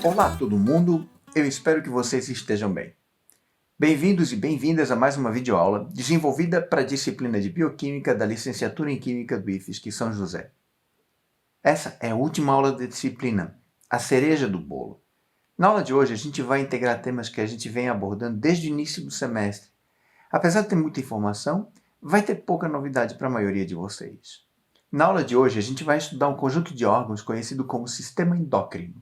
Olá todo mundo, eu espero que vocês estejam bem. Bem-vindos e bem-vindas a mais uma videoaula desenvolvida para a disciplina de Bioquímica da Licenciatura em Química do IFSC São José. Essa é a última aula da disciplina, a cereja do bolo. Na aula de hoje a gente vai integrar temas que a gente vem abordando desde o início do semestre. Apesar de ter muita informação, vai ter pouca novidade para a maioria de vocês. Na aula de hoje a gente vai estudar um conjunto de órgãos conhecido como sistema endócrino.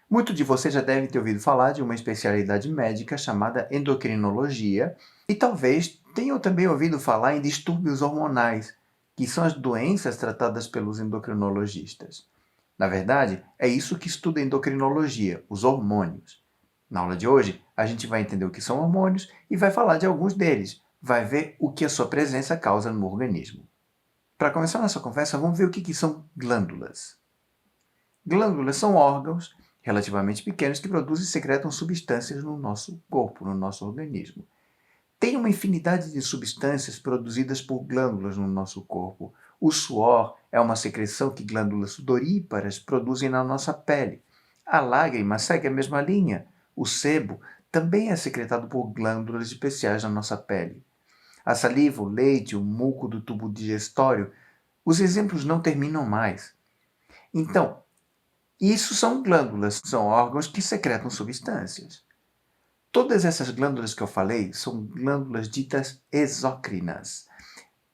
Muitos de vocês já devem ter ouvido falar de uma especialidade médica chamada endocrinologia e talvez tenham também ouvido falar em distúrbios hormonais, que são as doenças tratadas pelos endocrinologistas. Na verdade, é isso que estuda a endocrinologia, os hormônios. Na aula de hoje, a gente vai entender o que são hormônios e vai falar de alguns deles, vai ver o que a sua presença causa no organismo. Para começar nossa conversa, vamos ver o que são glândulas. Glândulas são órgãos relativamente pequenos que produzem e secretam substâncias no nosso corpo, no nosso organismo. Tem uma infinidade de substâncias produzidas por glândulas no nosso corpo. O suor é uma secreção que glândulas sudoríparas produzem na nossa pele. A lágrima segue a mesma linha. O sebo também é secretado por glândulas especiais na nossa pele. A saliva, o leite, o muco do tubo digestório, os exemplos não terminam mais. Então, isso são glândulas, são órgãos que secretam substâncias. Todas essas glândulas que eu falei são glândulas ditas exócrinas.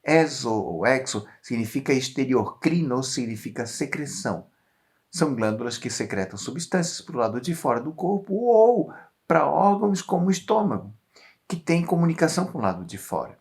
Exo ou exo significa exterior, crino significa secreção. São glândulas que secretam substâncias para o lado de fora do corpo ou para órgãos como o estômago, que tem comunicação com o lado de fora.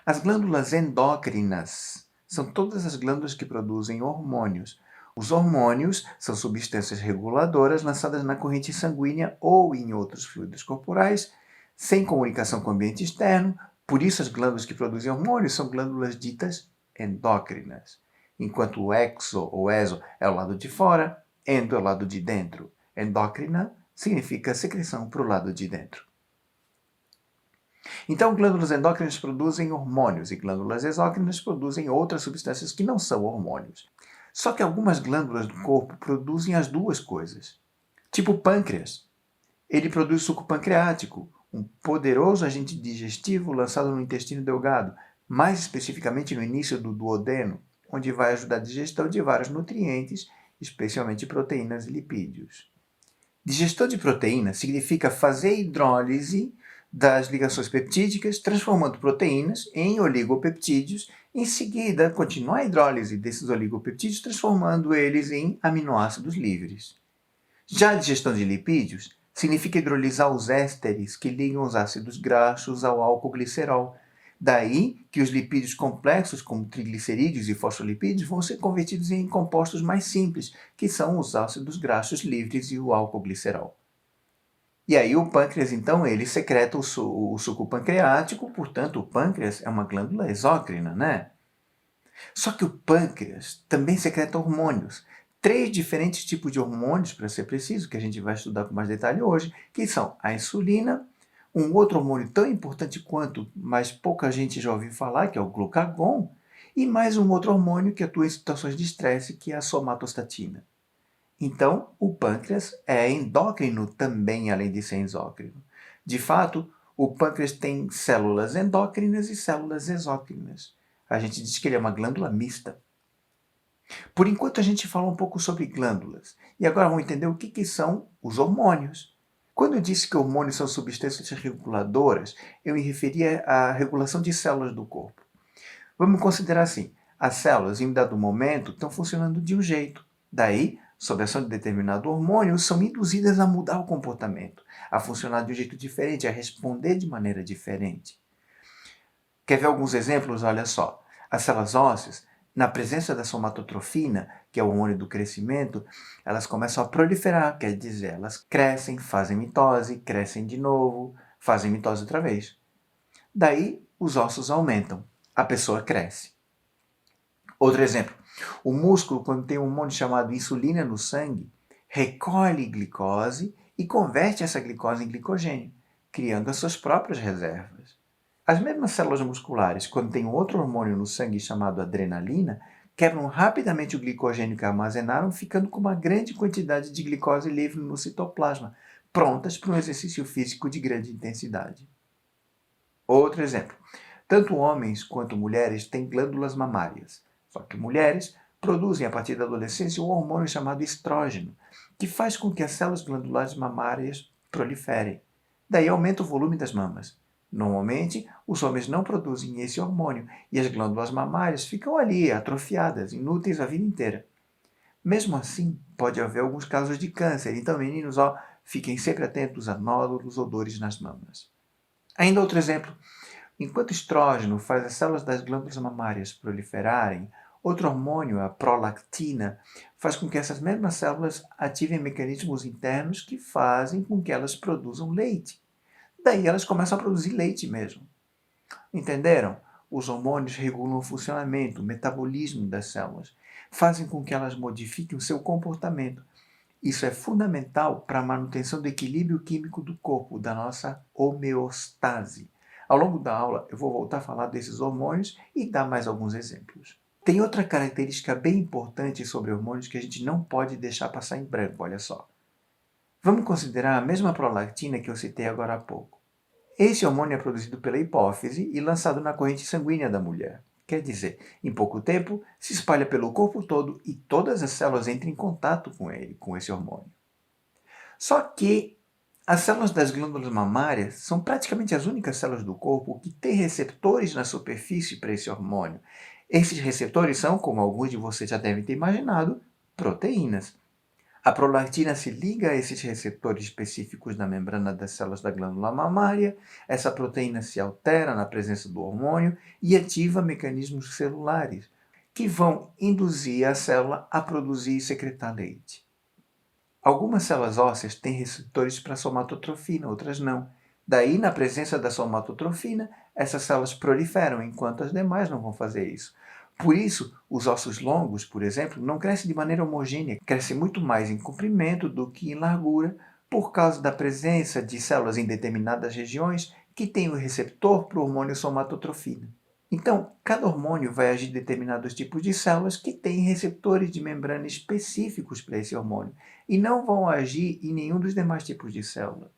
As glândulas endócrinas são todas as glândulas que produzem hormônios. Os hormônios são substâncias reguladoras lançadas na corrente sanguínea ou em outros fluidos corporais, sem comunicação com o ambiente externo. Por isso, as glândulas que produzem hormônios são glândulas ditas endócrinas, enquanto o exo ou exo é o lado de fora, endo é o lado de dentro. Endócrina significa secreção para o lado de dentro. Então, glândulas endócrinas produzem hormônios e glândulas exócrinas produzem outras substâncias que não são hormônios. Só que algumas glândulas do corpo produzem as duas coisas. Tipo o pâncreas. Ele produz suco pancreático, um poderoso agente digestivo lançado no intestino delgado, mais especificamente no início do duodeno, onde vai ajudar a digestão de vários nutrientes, especialmente proteínas e lipídios. Digestão de proteína significa fazer hidrólise das ligações peptídicas, transformando proteínas em oligopeptídeos. Em seguida, continuar a hidrólise desses oligopeptídeos, transformando eles em aminoácidos livres. Já a digestão de lipídios significa hidrolisar os ésteres que ligam os ácidos graxos ao álcool glicerol. Daí que os lipídios complexos, como triglicerídeos e fosfolipídios, vão ser convertidos em compostos mais simples, que são os ácidos graxos livres e o álcool glicerol. E aí o pâncreas, então, ele secreta o suco pancreático, portanto, o pâncreas é uma glândula exócrina, né? Só que o pâncreas também secreta hormônios. 3 diferentes tipos de hormônios, para ser preciso, que a gente vai estudar com mais detalhe hoje, que são a insulina, um outro hormônio tão importante quanto, mas pouca gente já ouviu falar, que é o glucagon, e mais um outro hormônio que atua em situações de estresse, que é a somatostatina. Então, o pâncreas é endócrino também, além de ser exócrino. De fato, o pâncreas tem células endócrinas e células exócrinas. A gente diz que ele é uma glândula mista. Por enquanto, a gente fala um pouco sobre glândulas. E agora vamos entender o que são os hormônios. Quando eu disse que hormônios são substâncias reguladoras, eu me referia à regulação de células do corpo. Vamos considerar assim, as células, em um dado momento, estão funcionando de um jeito. Daí, sob a ação de determinado hormônio, são induzidas a mudar o comportamento, a funcionar de um jeito diferente, a responder de maneira diferente. Quer ver alguns exemplos? Olha só. As células ósseas, na presença da somatotrofina, que é o hormônio do crescimento, elas começam a proliferar, quer dizer, elas crescem, fazem mitose, crescem de novo, fazem mitose outra vez. Daí, os ossos aumentam, a pessoa cresce. Outro exemplo, o músculo, quando tem um hormônio chamado insulina no sangue, recolhe glicose e converte essa glicose em glicogênio, criando as suas próprias reservas. As mesmas células musculares, quando tem outro hormônio no sangue chamado adrenalina, quebram rapidamente o glicogênio que armazenaram, ficando com uma grande quantidade de glicose livre no citoplasma, prontas para um exercício físico de grande intensidade. Outro exemplo. Tanto homens quanto mulheres têm glândulas mamárias, só que mulheres produzem a partir da adolescência um hormônio chamado estrógeno, que faz com que as células glandulares mamárias proliferem. Daí aumenta o volume das mamas. Normalmente, os homens não produzem esse hormônio e as glândulas mamárias ficam ali, atrofiadas, inúteis a vida inteira. Mesmo assim, pode haver alguns casos de câncer, então meninos, fiquem sempre atentos a nódulos ou dores nas mamas. Ainda outro exemplo. Enquanto o estrógeno faz as células das glândulas mamárias proliferarem, outro hormônio, a prolactina, faz com que essas mesmas células ativem mecanismos internos que fazem com que elas produzam leite. Daí elas começam a produzir leite mesmo. Entenderam? Os hormônios regulam o funcionamento, o metabolismo das células, fazem com que elas modifiquem o seu comportamento. Isso é fundamental para a manutenção do equilíbrio químico do corpo, da nossa homeostase. Ao longo da aula, eu vou voltar a falar desses hormônios e dar mais alguns exemplos. Tem outra característica bem importante sobre hormônios que a gente não pode deixar passar em branco, olha só. Vamos considerar a mesma prolactina que eu citei agora há pouco. Esse hormônio é produzido pela hipófise e lançado na corrente sanguínea da mulher. Quer dizer, em pouco tempo, se espalha pelo corpo todo e todas as células entram em contato com ele, com esse hormônio. Só que as células das glândulas mamárias são praticamente as únicas células do corpo que têm receptores na superfície para esse hormônio. Esses receptores são, como alguns de vocês já devem ter imaginado, proteínas. A prolactina se liga a esses receptores específicos na membrana das células da glândula mamária, essa proteína se altera na presença do hormônio e ativa mecanismos celulares, que vão induzir a célula a produzir e secretar leite. Algumas células ósseas têm receptores para somatotrofina, outras não. Daí, na presença da somatotrofina, essas células proliferam, enquanto as demais não vão fazer isso. Por isso, os ossos longos, por exemplo, não crescem de maneira homogênea, crescem muito mais em comprimento do que em largura, por causa da presença de células em determinadas regiões que têm o receptor para o hormônio somatotrofina. Então, cada hormônio vai agir em determinados tipos de células que têm receptores de membrana específicos para esse hormônio e não vão agir em nenhum dos demais tipos de célula.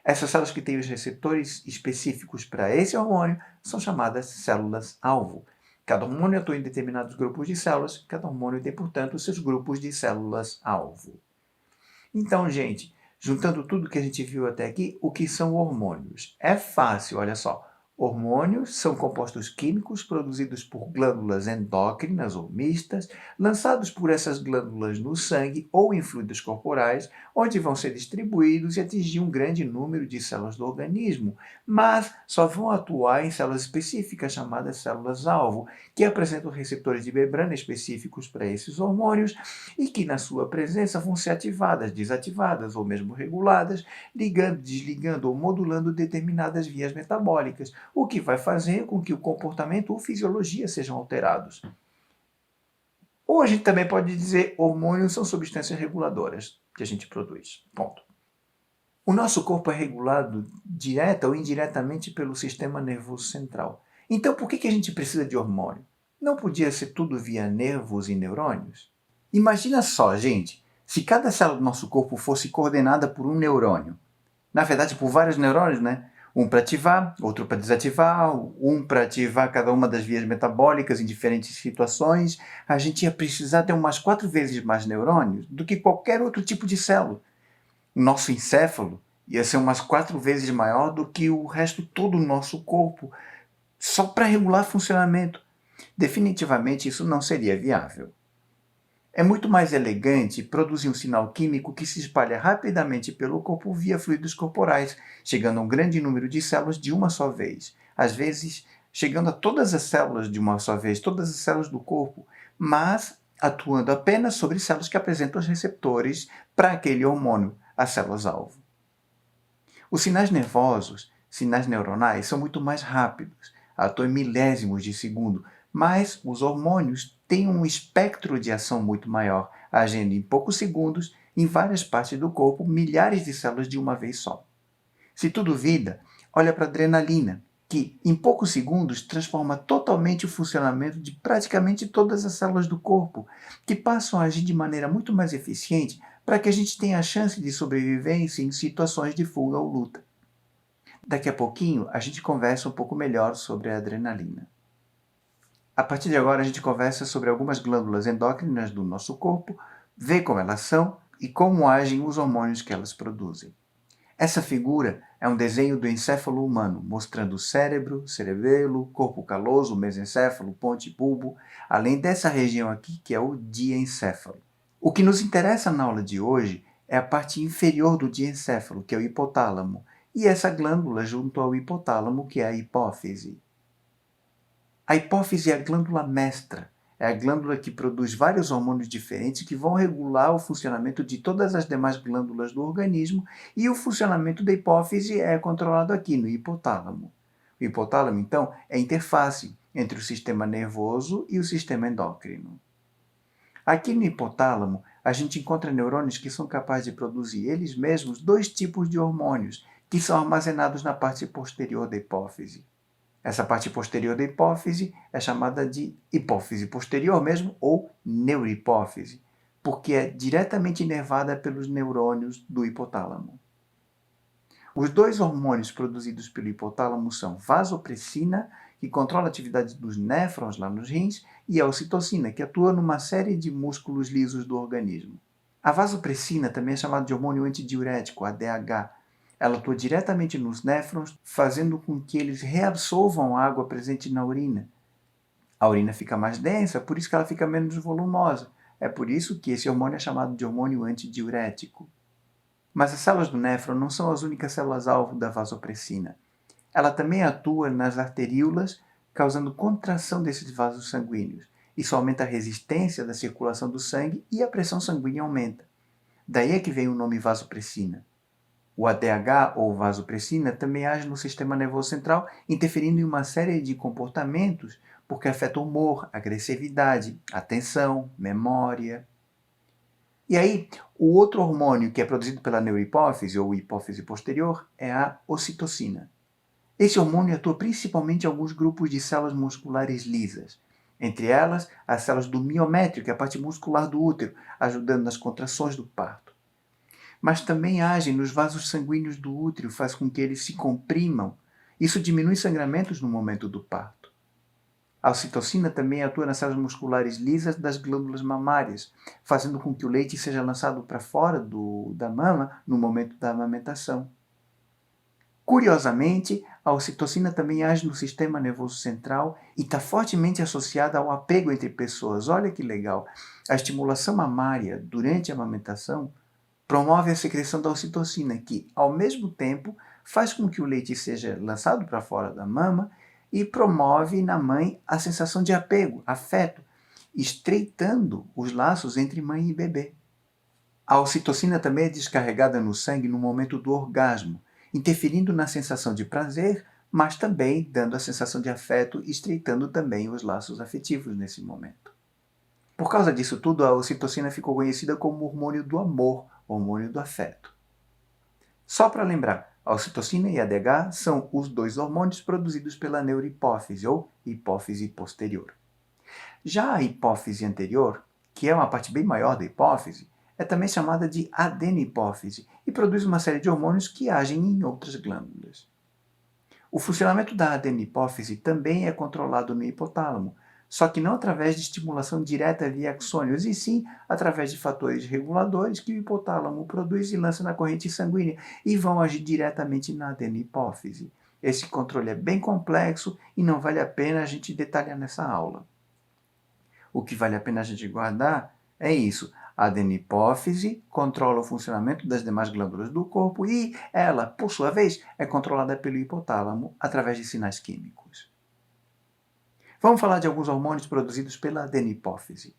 Essas células que têm os receptores específicos para esse hormônio são chamadas células-alvo. Cada hormônio atua em determinados grupos de células, cada hormônio tem, portanto, seus grupos de células-alvo. Então, gente, juntando tudo que a gente viu até aqui, o que são hormônios? É fácil, olha só. Hormônios são compostos químicos produzidos por glândulas endócrinas ou mistas, lançados por essas glândulas no sangue ou em fluidos corporais, onde vão ser distribuídos e atingir um grande número de células do organismo, mas só vão atuar em células específicas chamadas células-alvo, que apresentam receptores de membrana específicos para esses hormônios e que, na sua presença, vão ser ativadas, desativadas ou mesmo reguladas, ligando, desligando ou modulando determinadas vias metabólicas, o que vai fazer com que o comportamento ou fisiologia sejam alterados. Ou a gente também pode dizer hormônios são substâncias reguladoras que a gente produz. Ponto. O nosso corpo é regulado direta ou indiretamente pelo sistema nervoso central. Então, por que a gente precisa de hormônio? Não podia ser tudo via nervos e neurônios? Imagina só, gente, se cada célula do nosso corpo fosse coordenada por um neurônio. Na verdade, por vários neurônios, né? Um para ativar, outro para desativar, um para ativar cada uma das vias metabólicas em diferentes situações. A gente ia precisar ter umas 4 vezes mais neurônios do que qualquer outro tipo de célula. O nosso encéfalo ia ser umas 4 vezes maior do que o resto todo do nosso corpo, só para regular funcionamento. Definitivamente isso não seria viável. É muito mais elegante produzir um sinal químico que se espalha rapidamente pelo corpo via fluidos corporais, chegando a um grande número de células de uma só vez. Às vezes, chegando a todas as células de uma só vez, todas as células do corpo, mas atuando apenas sobre células que apresentam os receptores para aquele hormônio, as células-alvo. Os sinais nervosos, sinais neuronais, são muito mais rápidos, atuam em milésimos de segundo, mas os hormônios têm um espectro de ação muito maior, agindo em poucos segundos, em várias partes do corpo, milhares de células de uma vez só. Se tu duvida, olha para a adrenalina, que, em poucos segundos, transforma totalmente o funcionamento de praticamente todas as células do corpo, que passam a agir de maneira muito mais eficiente para que a gente tenha a chance de sobrevivência em situações de fuga ou luta. Daqui a pouquinho, a gente conversa um pouco melhor sobre a adrenalina. A partir de agora, a gente conversa sobre algumas glândulas endócrinas do nosso corpo, vê como elas são e como agem os hormônios que elas produzem. Essa figura é um desenho do encéfalo humano, mostrando o cérebro, cerebelo, corpo caloso, mesencéfalo, ponte e bulbo, além dessa região aqui que é o diencéfalo. O que nos interessa na aula de hoje é a parte inferior do diencéfalo, que é o hipotálamo, e essa glândula junto ao hipotálamo, que é a hipófise. A hipófise é a glândula mestra, é a glândula que produz vários hormônios diferentes que vão regular o funcionamento de todas as demais glândulas do organismo, e o funcionamento da hipófise é controlado aqui no hipotálamo. O hipotálamo, então, é a interface entre o sistema nervoso e o sistema endócrino. Aqui no hipotálamo, a gente encontra neurônios que são capazes de produzir eles mesmos dois tipos de hormônios, que são armazenados na parte posterior da hipófise. Essa parte posterior da hipófise é chamada de hipófise posterior mesmo, ou neurohipófise, porque é diretamente inervada pelos neurônios do hipotálamo. Os dois hormônios produzidos pelo hipotálamo são vasopressina, que controla a atividade dos néfrons lá nos rins, e a ocitocina, que atua numa série de músculos lisos do organismo. A vasopressina também é chamada de hormônio antidiurético, ADH. Ela atua diretamente nos néfrons, fazendo com que eles reabsorvam a água presente na urina. A urina fica mais densa, por isso que ela fica menos volumosa. É por isso que esse hormônio é chamado de hormônio antidiurético. Mas as células do néfron não são as únicas células-alvo da vasopressina. Ela também atua nas arteríolas, causando contração desses vasos sanguíneos. Isso aumenta a resistência da circulação do sangue e a pressão sanguínea aumenta. Daí é que vem o nome vasopressina. O ADH, ou vasopressina, também age no sistema nervoso central, interferindo em uma série de comportamentos, porque afeta o humor, agressividade, atenção, memória. E aí, o outro hormônio que é produzido pela neurohipófise, ou hipófise posterior, é a ocitocina. Esse hormônio atua principalmente em alguns grupos de células musculares lisas, entre elas as células do miométrio, que é a parte muscular do útero, ajudando nas contrações do parto. Mas também agem nos vasos sanguíneos do útero, faz com que eles se comprimam. Isso diminui sangramentos no momento do parto. A ocitocina também atua nas células musculares lisas das glândulas mamárias, fazendo com que o leite seja lançado para fora da mama no momento da amamentação. Curiosamente, a ocitocina também age no sistema nervoso central e está fortemente associada ao apego entre pessoas. Olha que legal! A estimulação mamária durante a amamentação promove a secreção da ocitocina, que, ao mesmo tempo, faz com que o leite seja lançado para fora da mama e promove na mãe a sensação de apego, afeto, estreitando os laços entre mãe e bebê. A ocitocina também é descarregada no sangue no momento do orgasmo, interferindo na sensação de prazer, mas também dando a sensação de afeto e estreitando também os laços afetivos nesse momento. Por causa disso tudo, a ocitocina ficou conhecida como hormônio do amor, hormônio do afeto. Só para lembrar, a ocitocina e a ADH são os dois hormônios produzidos pela neurohipófise, ou hipófise posterior. Já a hipófise anterior, que é uma parte bem maior da hipófise, é também chamada de adenihipófise e produz uma série de hormônios que agem em outras glândulas. O funcionamento da adenihipófise também é controlado no hipotálamo, só que não através de estimulação direta via axônios, e sim através de fatores reguladores que o hipotálamo produz e lança na corrente sanguínea e vão agir diretamente na adenihipófise. Esse controle é bem complexo e não vale a pena a gente detalhar nessa aula. O que vale a pena a gente guardar é isso. A adenihipófise controla o funcionamento das demais glândulas do corpo e ela, por sua vez, é controlada pelo hipotálamo através de sinais químicos. Vamos falar de alguns hormônios produzidos pela adenihipófise.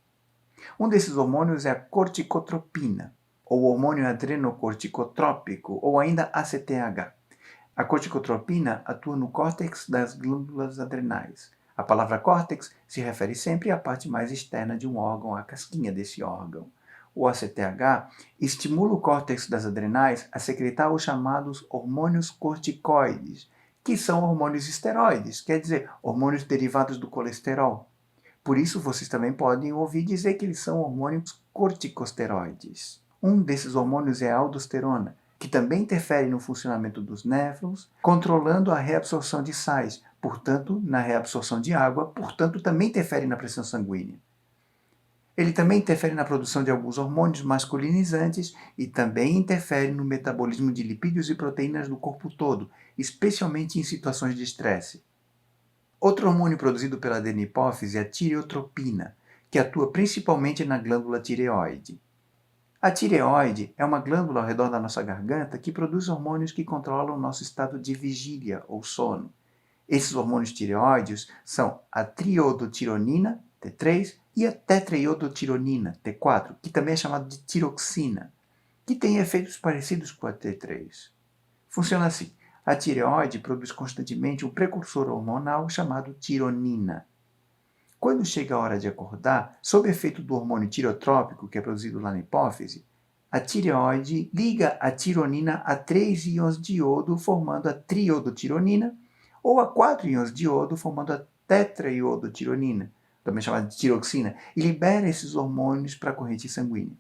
Um desses hormônios é a corticotropina, ou hormônio adrenocorticotrópico, ou ainda ACTH. A corticotropina atua no córtex das glândulas adrenais. A palavra córtex se refere sempre à parte mais externa de um órgão, à casquinha desse órgão. O ACTH estimula o córtex das adrenais a secretar os chamados hormônios corticoides, que são hormônios esteroides, quer dizer, hormônios derivados do colesterol. Por isso, vocês também podem ouvir dizer que eles são hormônios corticosteroides. Um desses hormônios é a aldosterona, que também interfere no funcionamento dos néfrons, controlando a reabsorção de sais, portanto, na reabsorção de água, portanto, também interfere na pressão sanguínea. Ele também interfere na produção de alguns hormônios masculinizantes e também interfere no metabolismo de lipídios e proteínas do corpo todo, especialmente em situações de estresse. Outro hormônio produzido pela adenipófise é a tireotropina, que atua principalmente na glândula tireoide. A tireoide é uma glândula ao redor da nossa garganta que produz hormônios que controlam o nosso estado de vigília ou sono. Esses hormônios tireoides são a triodotironina, T3, e a tetraiodotironina, T4, que também é chamado de tiroxina, que tem efeitos parecidos com a T3. Funciona assim. A tireoide produz constantemente um precursor hormonal chamado tironina. Quando chega a hora de acordar, sob efeito do hormônio tirotrópico, que é produzido lá na hipófise, a tireoide liga a tironina a 3 íons de iodo, formando a triodotironina, ou a 4 íons de iodo, formando a tetraiodotironina, também chamada de tiroxina, e libera esses hormônios para a corrente sanguínea.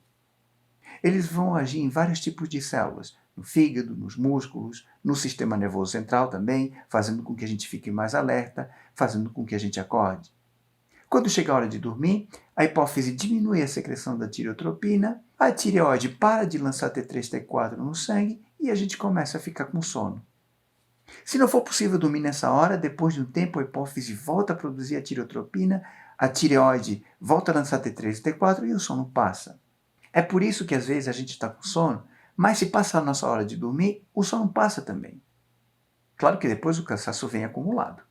Eles vão agir em vários tipos de células, no fígado, nos músculos, no sistema nervoso central também, fazendo com que a gente fique mais alerta, fazendo com que a gente acorde. Quando chega a hora de dormir, a hipófise diminui a secreção da tireotropina, a tireoide para de lançar T3 e T4 no sangue e a gente começa a ficar com sono. Se não for possível dormir nessa hora, depois de um tempo a hipófise volta a produzir a tireotropina, a tireoide volta a lançar T3 e T4 e o sono passa. É por isso que às vezes a gente está com sono, mas se passar a nossa hora de dormir, o sono passa também. Claro que depois o cansaço vem acumulado.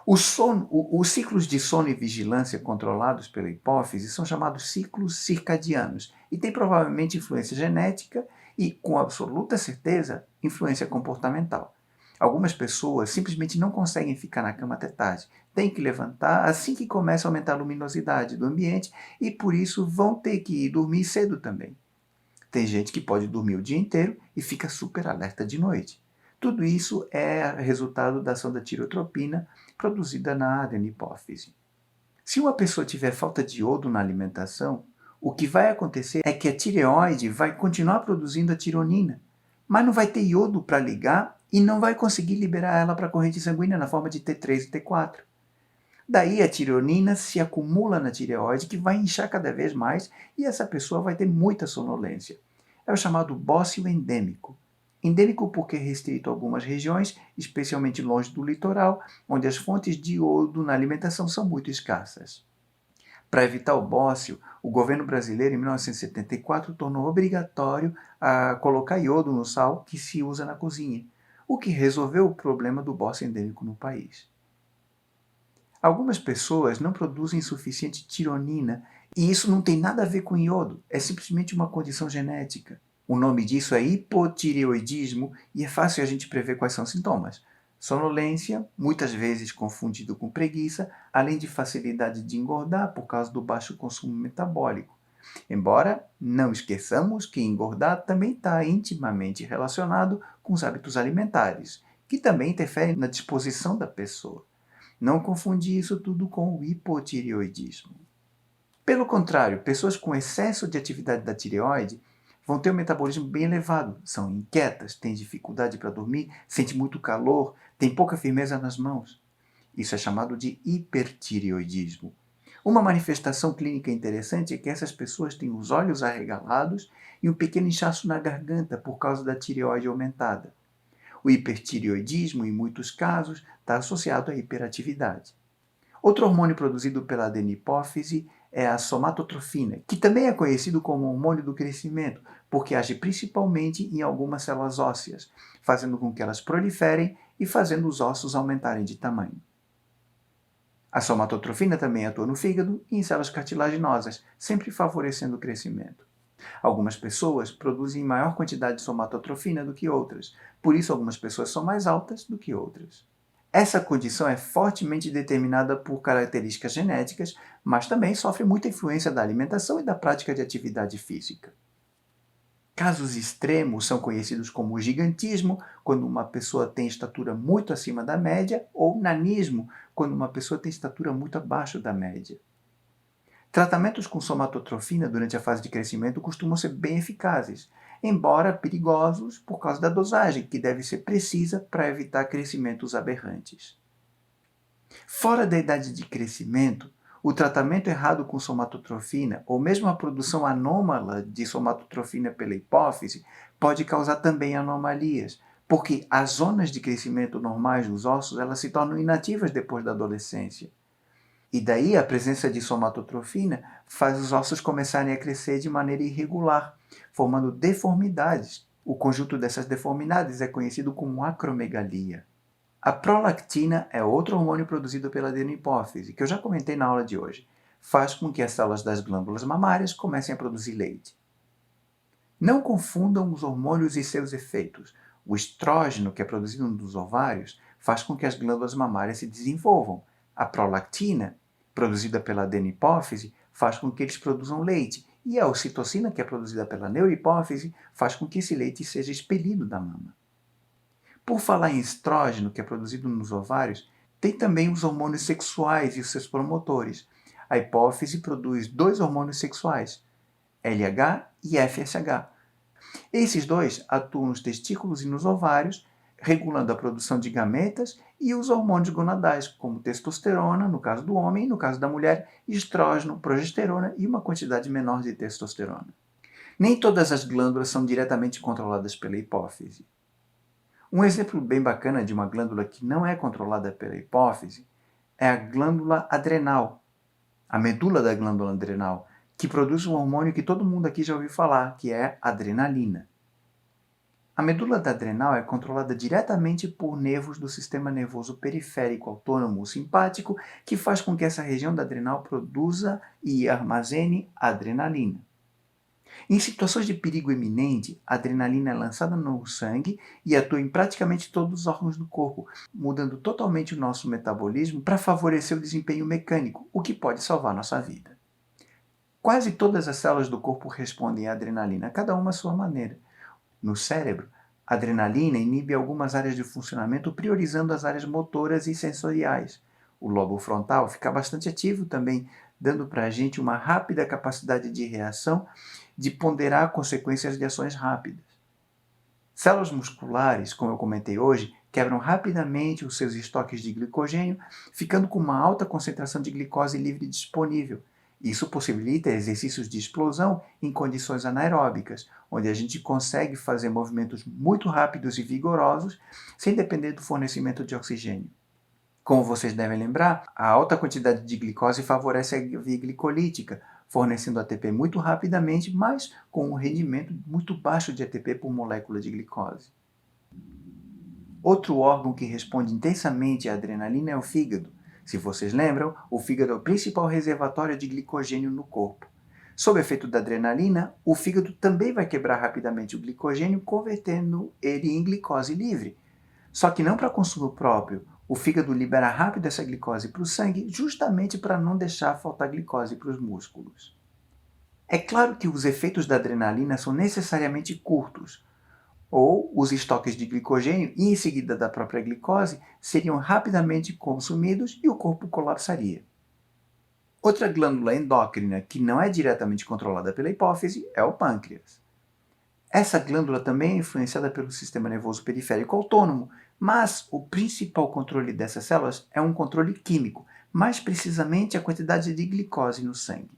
Os ciclos de sono e vigilância controlados pela hipófise são chamados ciclos circadianos e têm provavelmente influência genética e, com absoluta certeza, influência comportamental. Algumas pessoas simplesmente não conseguem ficar na cama até tarde, têm que levantar assim que começa a aumentar a luminosidade do ambiente e, por isso, vão ter que ir dormir cedo também. Tem gente que pode dormir o dia inteiro e fica super alerta de noite. Tudo isso é resultado da ação da tireotropina produzida na adenipófise. Se uma pessoa tiver falta de iodo na alimentação, o que vai acontecer é que a tireoide vai continuar produzindo a tironina, mas não vai ter iodo para ligar e não vai conseguir liberar ela para a corrente sanguínea na forma de T3 e T4. Daí a tironina se acumula na tireoide, que vai inchar cada vez mais e essa pessoa vai ter muita sonolência. É o chamado bócio endêmico. Endêmico porque é restrito a algumas regiões, especialmente longe do litoral, onde as fontes de iodo na alimentação são muito escassas. Para evitar o bócio, o governo brasileiro, em 1974, tornou obrigatório a colocar iodo no sal que se usa na cozinha, o que resolveu o problema do bócio endêmico no país. Algumas pessoas não produzem suficiente tironina e isso não tem nada a ver com iodo, é simplesmente uma condição genética. O nome disso é hipotireoidismo e é fácil a gente prever quais são os sintomas. Sonolência, muitas vezes confundido com preguiça, além de facilidade de engordar por causa do baixo consumo metabólico. Embora não esqueçamos que engordar também está intimamente relacionado com os hábitos alimentares, que também interferem na disposição da pessoa. Não confundir isso tudo com o hipotireoidismo. Pelo contrário, pessoas com excesso de atividade da tireoide vão ter um metabolismo bem elevado, são inquietas, têm dificuldade para dormir, sentem muito calor, têm pouca firmeza nas mãos. Isso é chamado de hipertireoidismo. Uma manifestação clínica interessante é que essas pessoas têm os olhos arregalados e um pequeno inchaço na garganta por causa da tireoide aumentada. O hipertireoidismo, em muitos casos, está associado à hiperatividade. Outro hormônio produzido pela adenipófise é a somatotrofina, que também é conhecido como hormônio do crescimento, porque age principalmente em algumas células ósseas, fazendo com que elas proliferem e fazendo os ossos aumentarem de tamanho. A somatotrofina também atua no fígado e em células cartilaginosas, sempre favorecendo o crescimento. Algumas pessoas produzem maior quantidade de somatotrofina do que outras, por isso algumas pessoas são mais altas do que outras. Essa condição é fortemente determinada por características genéticas, mas também sofre muita influência da alimentação e da prática de atividade física. Casos extremos são conhecidos como gigantismo, quando uma pessoa tem estatura muito acima da média, ou nanismo, quando uma pessoa tem estatura muito abaixo da média. Tratamentos com somatotrofina durante a fase de crescimento costumam ser bem eficazes, embora perigosos por causa da dosagem, que deve ser precisa para evitar crescimentos aberrantes. Fora da idade de crescimento, o tratamento errado com somatotrofina, ou mesmo a produção anômala de somatotrofina pela hipófise, pode causar também anomalias, porque as zonas de crescimento normais dos ossos elas se tornam inativas depois da adolescência. E daí a presença de somatotrofina faz os ossos começarem a crescer de maneira irregular, formando deformidades. O conjunto dessas deformidades é conhecido como acromegalia. A prolactina é outro hormônio produzido pela adenohipófise, que eu já comentei na aula de hoje. Faz com que as células das glândulas mamárias comecem a produzir leite. Não confundam os hormônios e seus efeitos. O estrógeno, que é produzido nos ovários, faz com que as glândulas mamárias se desenvolvam. A prolactina, produzida pela adenohipófise, faz com que eles produzam leite. E a ocitocina, que é produzida pela neurohipófise, faz com que esse leite seja expelido da mama. Por falar em estrógeno, que é produzido nos ovários, tem também os hormônios sexuais e os seus promotores. A hipófise produz dois hormônios sexuais, LH e FSH. Esses dois atuam nos testículos e nos ovários, regulando a produção de gametas e os hormônios gonadais, como testosterona, no caso do homem, e no caso da mulher, estrógeno, progesterona e uma quantidade menor de testosterona. Nem todas as glândulas são diretamente controladas pela hipófise. Um exemplo bem bacana de uma glândula que não é controlada pela hipófise é a glândula adrenal, a medula da glândula adrenal, que produz um hormônio que todo mundo aqui já ouviu falar, que é a adrenalina. A medula da adrenal é controlada diretamente por nervos do sistema nervoso periférico autônomo simpático, que faz com que essa região da adrenal produza e armazene adrenalina. Em situações de perigo iminente, a adrenalina é lançada no sangue e atua em praticamente todos os órgãos do corpo, mudando totalmente o nosso metabolismo para favorecer o desempenho mecânico, o que pode salvar nossa vida. Quase todas as células do corpo respondem à adrenalina, cada uma à sua maneira. No cérebro, a adrenalina inibe algumas áreas de funcionamento, priorizando as áreas motoras e sensoriais. O lobo frontal fica bastante ativo também, dando para a gente uma rápida capacidade de reação, de ponderar consequências de ações rápidas. Células musculares, como eu comentei hoje, quebram rapidamente os seus estoques de glicogênio, ficando com uma alta concentração de glicose livre disponível. Isso possibilita exercícios de explosão em condições anaeróbicas, onde a gente consegue fazer movimentos muito rápidos e vigorosos sem depender do fornecimento de oxigênio. Como vocês devem lembrar, a alta quantidade de glicose favorece a via glicolítica, fornecendo ATP muito rapidamente, mas com um rendimento muito baixo de ATP por molécula de glicose. Outro órgão que responde intensamente à adrenalina é o fígado. Se vocês lembram, o fígado é o principal reservatório de glicogênio no corpo. Sob o efeito da adrenalina, o fígado também vai quebrar rapidamente o glicogênio, convertendo ele em glicose livre. Só que não para consumo próprio. O fígado libera rápido essa glicose para o sangue, justamente para não deixar faltar glicose para os músculos. É claro que os efeitos da adrenalina são necessariamente curtos, ou os estoques de glicogênio e em seguida da própria glicose seriam rapidamente consumidos e o corpo colapsaria. Outra glândula endócrina que não é diretamente controlada pela hipófise é o pâncreas. Essa glândula também é influenciada pelo sistema nervoso periférico autônomo, mas o principal controle dessas células é um controle químico, mais precisamente a quantidade de glicose no sangue.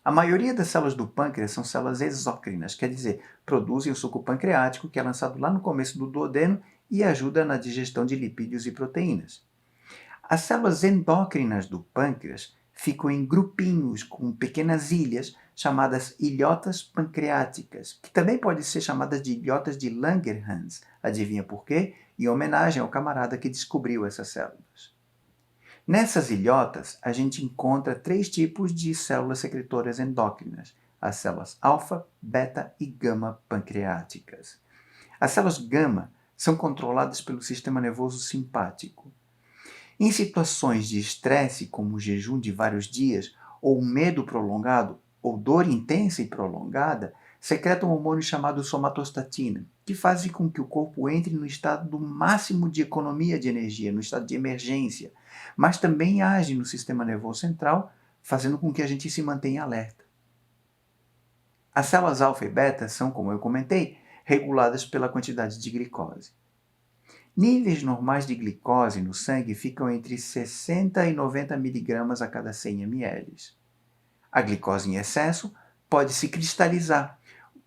A maioria das células do pâncreas são células exócrinas, quer dizer, produzem o suco pancreático que é lançado lá no começo do duodeno e ajuda na digestão de lipídios e proteínas. As células endócrinas do pâncreas ficam em grupinhos com pequenas ilhas chamadas ilhotas pancreáticas, que também podem ser chamadas de ilhotas de Langerhans. Adivinha por quê? Em homenagem ao camarada que descobriu essas células. Nessas ilhotas, a gente encontra três tipos de células secretoras endócrinas: as células alfa, beta e gama pancreáticas. As células gama são controladas pelo sistema nervoso simpático. Em situações de estresse, como o jejum de vários dias, ou medo prolongado, ou dor intensa e prolongada, secreta um hormônio chamado somatostatina, que faz com que o corpo entre no estado do máximo de economia de energia, no estado de emergência, mas também age no sistema nervoso central, fazendo com que a gente se mantenha alerta. As células alfa e beta são, como eu comentei, reguladas pela quantidade de glicose. Níveis normais de glicose no sangue ficam entre 60 e 90 mg a cada 100 ml. A glicose em excesso pode se cristalizar,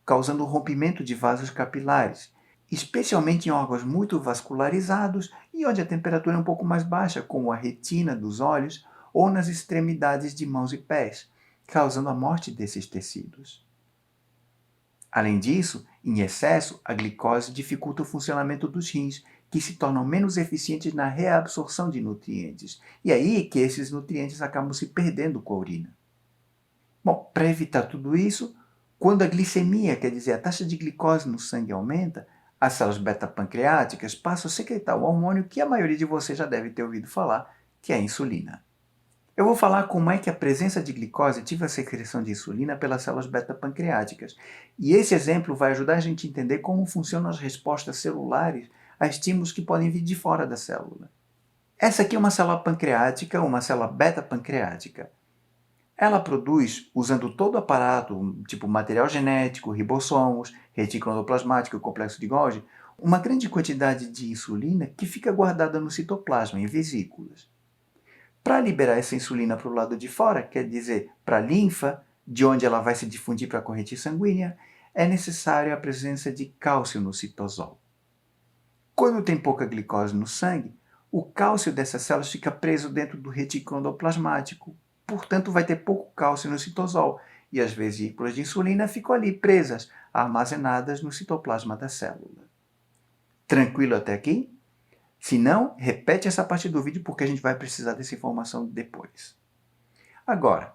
causando o rompimento de vasos capilares, especialmente em órgãos muito vascularizados e onde a temperatura é um pouco mais baixa, como a retina dos olhos ou nas extremidades de mãos e pés, causando a morte desses tecidos. Além disso, em excesso, a glicose dificulta o funcionamento dos rins, que se tornam menos eficientes na reabsorção de nutrientes, e aí que esses nutrientes acabam se perdendo com a urina. Bom, para evitar tudo isso, quando a glicemia, quer dizer, a taxa de glicose no sangue aumenta, as células beta-pancreáticas passam a secretar o hormônio que a maioria de vocês já deve ter ouvido falar, que é a insulina. Eu vou falar como é que a presença de glicose ativa a secreção de insulina pelas células beta-pancreáticas. E esse exemplo vai ajudar a gente a entender como funcionam as respostas celulares a estímulos que podem vir de fora da célula. Essa aqui é uma célula pancreática, uma célula beta-pancreática. Ela produz, usando todo o aparato, tipo material genético, ribossomos, retículo endoplasmático e complexo de Golgi, uma grande quantidade de insulina que fica guardada no citoplasma, em vesículas. Para liberar essa insulina para o lado de fora, quer dizer, para a linfa, de onde ela vai se difundir para a corrente sanguínea, é necessária a presença de cálcio no citosol. Quando tem pouca glicose no sangue, o cálcio dessas células fica preso dentro do retículo endoplasmático, portanto vai ter pouco cálcio no citosol, e as vesículas de insulina ficam ali presas, armazenadas no citoplasma da célula. Tranquilo até aqui? Se não, repete essa parte do vídeo porque a gente vai precisar dessa informação depois. Agora,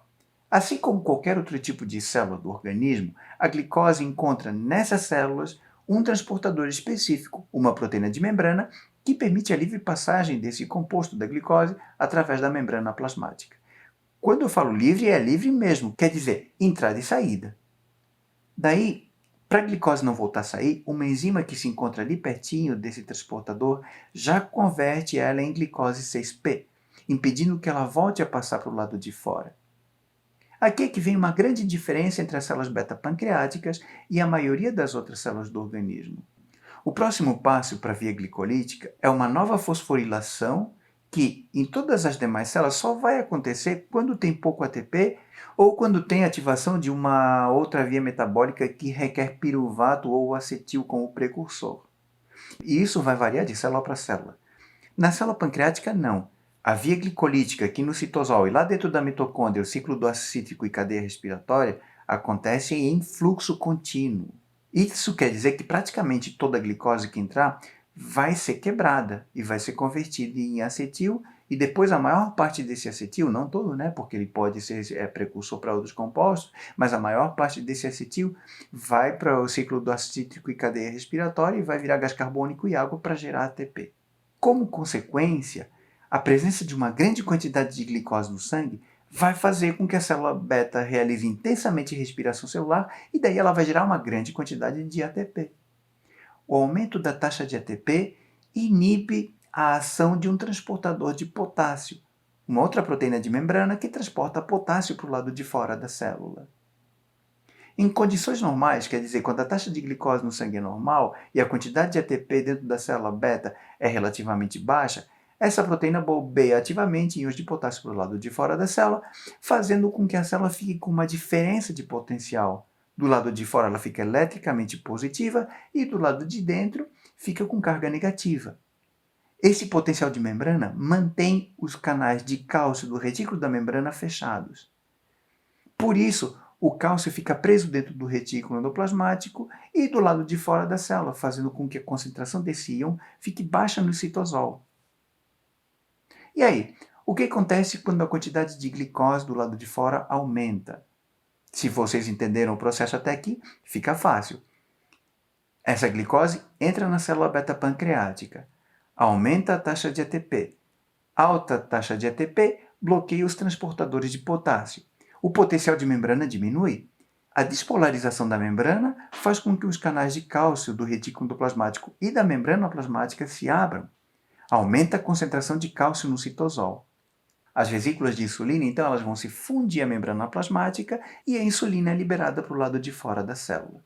assim como qualquer outro tipo de célula do organismo, a glicose encontra nessas células um transportador específico, uma proteína de membrana, que permite a livre passagem desse composto da glicose através da membrana plasmática. Quando eu falo livre, é livre mesmo, quer dizer, entrada e saída. Daí, para a glicose não voltar a sair, uma enzima que se encontra ali pertinho desse transportador já converte ela em glicose 6P, impedindo que ela volte a passar para o lado de fora. Aqui é que vem uma grande diferença entre as células beta-pancreáticas e a maioria das outras células do organismo. O próximo passo para a via glicolítica é uma nova fosforilação que, em todas as demais células, só vai acontecer quando tem pouco ATP ou quando tem ativação de uma outra via metabólica que requer piruvato ou acetil como precursor. E isso vai variar de célula para célula. Na célula pancreática, não. A via glicolítica aqui no citosol e lá dentro da mitocôndria, o ciclo do ácido cítrico e cadeia respiratória, acontece em fluxo contínuo. Isso quer dizer que praticamente toda a glicose que entrar vai ser quebrada e vai ser convertida em acetil, e depois a maior parte desse acetil, não todo, né, porque ele pode ser precursor para outros compostos, mas a maior parte desse acetil vai para o ciclo do ácido cítrico e cadeia respiratória e vai virar gás carbônico e água para gerar ATP. Como consequência, a presença de uma grande quantidade de glicose no sangue vai fazer com que a célula beta realize intensamente respiração celular e daí ela vai gerar uma grande quantidade de ATP. O aumento da taxa de ATP inibe a ação de um transportador de potássio, uma outra proteína de membrana que transporta potássio para o lado de fora da célula. Em condições normais, quer dizer, quando a taxa de glicose no sangue é normal e a quantidade de ATP dentro da célula beta é relativamente baixa, essa proteína bombeia ativamente íons de potássio para o lado de fora da célula, fazendo com que a célula fique com uma diferença de potencial. Do lado de fora ela fica eletricamente positiva e do lado de dentro fica com carga negativa. Esse potencial de membrana mantém os canais de cálcio do retículo da membrana fechados. Por isso, o cálcio fica preso dentro do retículo endoplasmático e do lado de fora da célula, fazendo com que a concentração desse íon fique baixa no citosol. E aí, o que acontece quando a quantidade de glicose do lado de fora aumenta? Se vocês entenderam o processo até aqui, fica fácil. Essa glicose entra na célula beta-pancreática, aumenta a taxa de ATP. Alta taxa de ATP bloqueia os transportadores de potássio. O potencial de membrana diminui. A despolarização da membrana faz com que os canais de cálcio do retículo endoplasmático e da membrana plasmática se abram. Aumenta a concentração de cálcio no citosol. As vesículas de insulina, então, elas vão se fundir à membrana plasmática e a insulina é liberada para o lado de fora da célula.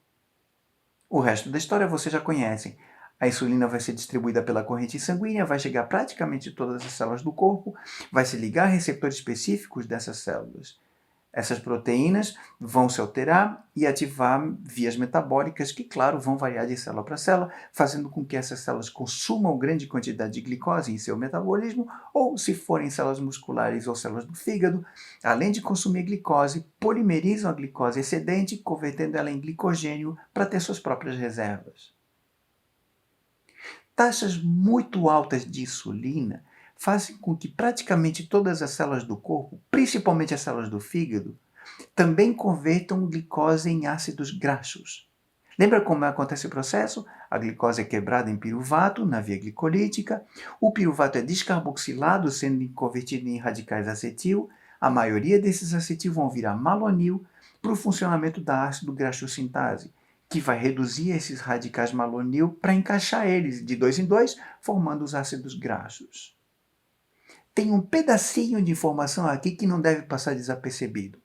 O resto da história vocês já conhecem. A insulina vai ser distribuída pela corrente sanguínea, vai chegar a praticamente todas as células do corpo, vai se ligar a receptores específicos dessas células. Essas proteínas vão se alterar e ativar vias metabólicas que, claro, vão variar de célula para célula, fazendo com que essas células consumam grande quantidade de glicose em seu metabolismo, ou, se forem células musculares ou células do fígado, além de consumir glicose, polimerizam a glicose excedente, convertendo ela em glicogênio para ter suas próprias reservas. Taxas muito altas de insulina fazem com que praticamente todas as células do corpo, principalmente as células do fígado, também convertam glicose em ácidos graxos. Lembra como acontece o processo? A glicose é quebrada em piruvato, na via glicolítica, o piruvato é descarboxilado, sendo convertido em radicais acetil, a maioria desses acetil vão virar malonil para o funcionamento da ácido graxossintase, que vai reduzir esses radicais malonil para encaixar eles de 2 em 2, formando os ácidos graxos. Tem um pedacinho de informação aqui que não deve passar desapercebido.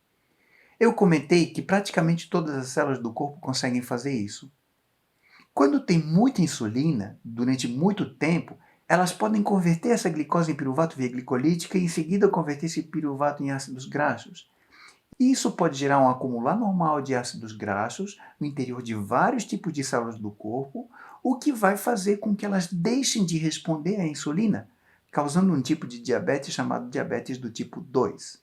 Eu comentei que praticamente todas as células do corpo conseguem fazer isso. Quando tem muita insulina, durante muito tempo, elas podem converter essa glicose em piruvato via glicolítica e em seguida converter esse piruvato em ácidos graxos. Isso pode gerar um acumular normal de ácidos graxos no interior de vários tipos de células do corpo, o que vai fazer com que elas deixem de responder à insulina, causando um tipo de diabetes chamado diabetes do tipo 2.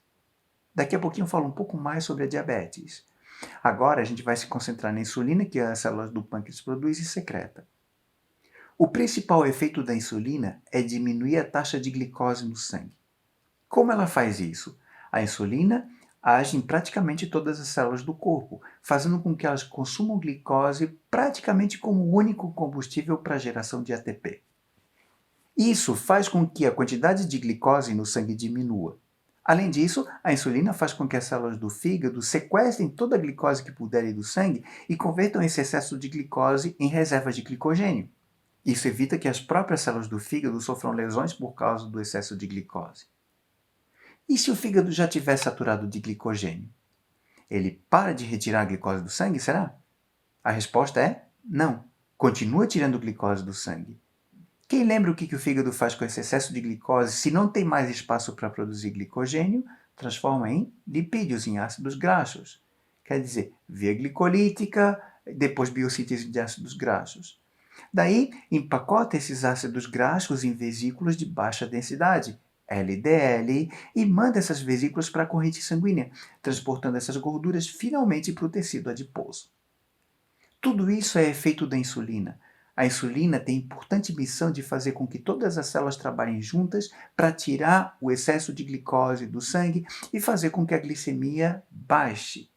Daqui a pouquinho eu falo um pouco mais sobre a diabetes. Agora a gente vai se concentrar na insulina que as células do pâncreas produzem e secreta. O principal efeito da insulina é diminuir a taxa de glicose no sangue. Como ela faz isso? A insulina age em praticamente todas as células do corpo, fazendo com que elas consumam glicose praticamente como o único combustível para a geração de ATP. Isso faz com que a quantidade de glicose no sangue diminua. Além disso, a insulina faz com que as células do fígado sequestrem toda a glicose que puderem do sangue e convertam esse excesso de glicose em reservas de glicogênio. Isso evita que as próprias células do fígado sofram lesões por causa do excesso de glicose. E se o fígado já estiver saturado de glicogênio? Ele para de retirar a glicose do sangue, será? A resposta é não. Continua tirando glicose do sangue. Quem lembra o que o fígado faz com esse excesso de glicose se não tem mais espaço para produzir glicogênio? Transforma em lipídios, em ácidos graxos. Quer dizer, via glicolítica, depois biossíntese de ácidos graxos. Daí, empacota esses ácidos graxos em vesículas de baixa densidade, LDL, e manda essas vesículas para a corrente sanguínea, transportando essas gorduras finalmente para o tecido adiposo. Tudo isso é efeito da insulina. A insulina tem a importante missão de fazer com que todas as células trabalhem juntas para tirar o excesso de glicose do sangue e fazer com que a glicemia baixe.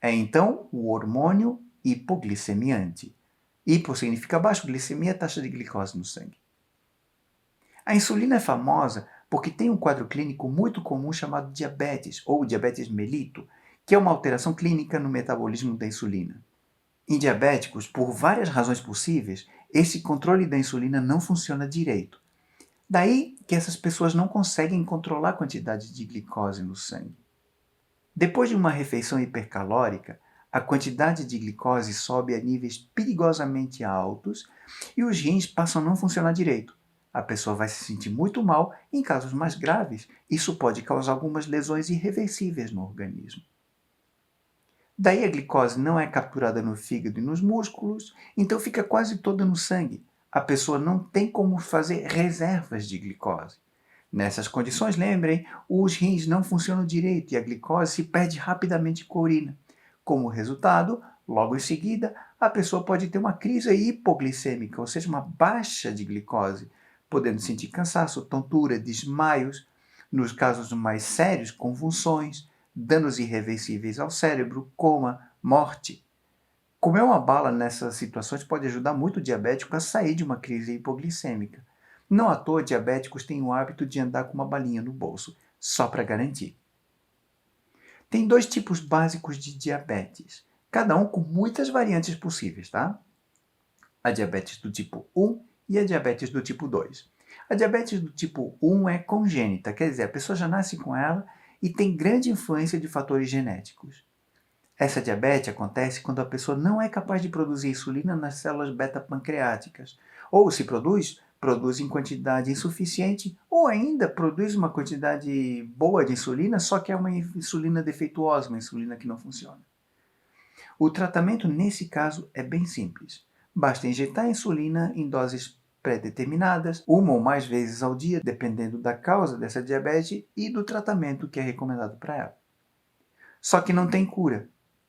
É então o hormônio hipoglicemiante. Hipo significa baixo, glicemia é a taxa de glicose no sangue. A insulina é famosa porque tem um quadro clínico muito comum chamado diabetes, ou diabetes melito, que é uma alteração clínica no metabolismo da insulina. Em diabéticos, por várias razões possíveis, esse controle da insulina não funciona direito. Daí que essas pessoas não conseguem controlar a quantidade de glicose no sangue. Depois de uma refeição hipercalórica, a quantidade de glicose sobe a níveis perigosamente altos e os rins passam a não funcionar direito. A pessoa vai se sentir muito mal e, em casos mais graves, isso pode causar algumas lesões irreversíveis no organismo. Daí a glicose não é capturada no fígado e nos músculos, então fica quase toda no sangue. A pessoa não tem como fazer reservas de glicose. Nessas condições, lembrem, os rins não funcionam direito e a glicose se perde rapidamente com a urina. Como resultado, logo em seguida, a pessoa pode ter uma crise hipoglicêmica, ou seja, uma baixa de glicose, podendo sentir cansaço, tontura, desmaios, nos casos mais sérios, convulsões, danos irreversíveis ao cérebro, coma, morte. Comer uma bala nessas situações pode ajudar muito o diabético a sair de uma crise hipoglicêmica. Não à toa, diabéticos têm o hábito de andar com uma balinha no bolso, só para garantir. Tem dois tipos básicos de diabetes, cada um com muitas variantes possíveis, tá? A diabetes do tipo 1 e a diabetes do tipo 2. A diabetes do tipo 1 é congênita, quer dizer, a pessoa já nasce com ela e tem grande influência de fatores genéticos. Essa diabetes acontece quando a pessoa não é capaz de produzir insulina nas células beta-pancreáticas, ou se produz, produz em quantidade insuficiente, ou ainda produz uma quantidade boa de insulina, só que é uma insulina defeituosa, uma insulina que não funciona. O tratamento nesse caso é bem simples. Basta injetar insulina em doses pré-determinadas, uma ou mais vezes ao dia, dependendo da causa dessa diabetes e do tratamento que é recomendado para ela. Só que não tem cura.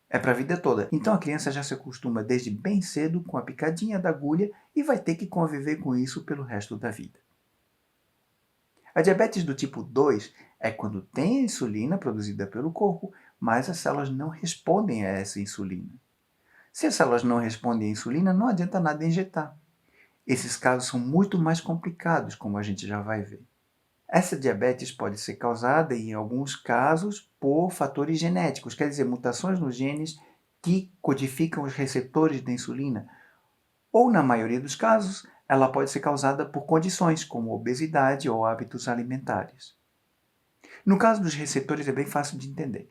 É para a vida toda. Então a criança já se acostuma desde bem cedo com a picadinha da agulha e vai ter que conviver com isso pelo resto da vida. A diabetes do tipo 2 é quando tem a insulina produzida pelo corpo, mas as células não respondem a essa insulina. Se as células não respondem à insulina, não adianta nada injetar. Esses casos são muito mais complicados, como a gente já vai ver. Essa diabetes pode ser causada, em alguns casos, por fatores genéticos, quer dizer, mutações nos genes que codificam os receptores da insulina. Ou, na maioria dos casos, ela pode ser causada por condições como obesidade ou hábitos alimentares. No caso dos receptores é bem fácil de entender.